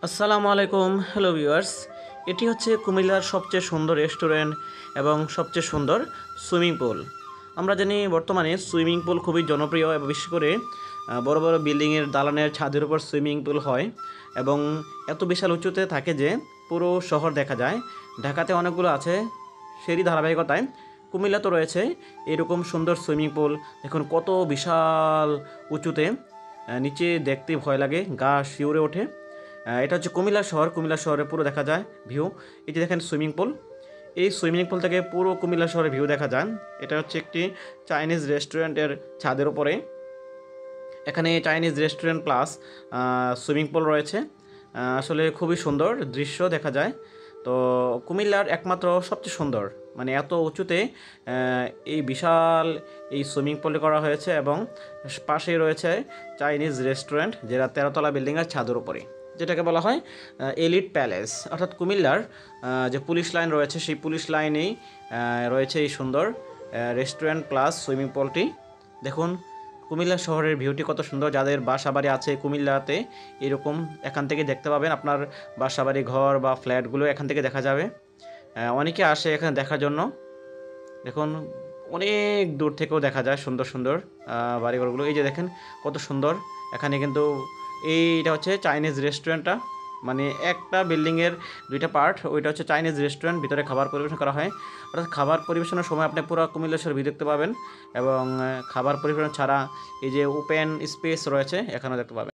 আসসালামু আলাইকুম, hello viewers. এটি হচ্ছে কুমিল্লার সবচেয়ে সুন্দর রেস্টুরেন্ট এবং সবচেয়ে সুন্দর সুইমিং পুল। আমরা জানি বর্তমানে সুইমিং পুল খুবই জনপ্রিয় এবং বিশেষ করে বড় বড় বিল্ডিংয়ের দালানের ছাদের উপর সুইমিং পুল হয় এবং এত বিশাল উঁচুতে থাকে যে পুরো শহর দেখা যায়। ঢাকাতে অনেকগুলো আছে, সেরই ধারাবাহিকতায় কুমিল্লা তো রয়েছে এরকম সুন্দর সুইমিং পুল। দেখুন কত বিশাল উঁচুতে, নিচে দেখতে ভয় লাগে, গা শিউরে ওঠে। এটা হচ্ছে কুমিল্লা শহর। কুমিল্লা শহরে পুরো দেখা যায় ভিউ। এই যে দেখেন সুইমিং পুল, এই সুইমিং পুল থেকে পুরো কুমিল্লা শহরের ভিউ দেখা যায়। এটা হচ্ছে একটি চাইনিজ রেস্টুরেন্টের ছাদের উপরে। এখানে Chinese restaurant plus swimming pool রয়েছে। আসলে খুবই সুন্দর দৃশ্য দেখা যায়। তো কুমিল্লার একমাত্র সবচেয়ে সুন্দর, মানে এত উঁচুতে এই বিশাল এই সুইমিং পুল করা হয়েছে এবং পাশেই রয়েছে চাইনিজ রেস্টুরেন্ট, যেটা 13তলা বিল্ডিংয়ের ছাদের উপরে, যেটাকে বলা হয় এলিট প্যালেস। অর্থাৎ কুমিল্লার যে পুলিশ লাইন রয়েছে সেই পুলিশ লাইনেই রয়েছে এই সুন্দর রেস্টুরেন্ট প্লাস সুইমিং পুলটি। দেখুন কুমিল্লা শহরের ভিউটি কত সুন্দর। যাদের বাসাবাড়ি আছে কুমিল্লাতে, এরকম এখান থেকে দেখতে পাবেন। আপনার বাসাবাড়ি ঘর বা ফ্ল্যাটগুলো এখান থেকে দেখা যাবে। অনেকে আসে এখানে দেখার জন্য। দেখুন অনেক দূর থেকেও দেখা যায় সুন্দর সুন্দর বাড়িঘরগুলো। এই যে দেখেন কত সুন্দর। এখানে কিন্তু এইটা হচ্ছে চাইনিজ রেস্টুরেন্টটা, মানে একটা বিল্ডিংয়ের দুইটা পার্ট। ওইটা হচ্ছে চাইনিজ রেস্টুরেন্ট, ভিতরে খাবার পরিবেশন করা হয়। অর্থাৎ খাবার পরিবেশনের সময় আপনি পুরো কুমিল্লা ভিউ দেখতে পাবেন এবং খাবার পরিবেশন ছাড়া এই যে ওপেন স্পেস রয়েছে এখানেও দেখতে পাবেন।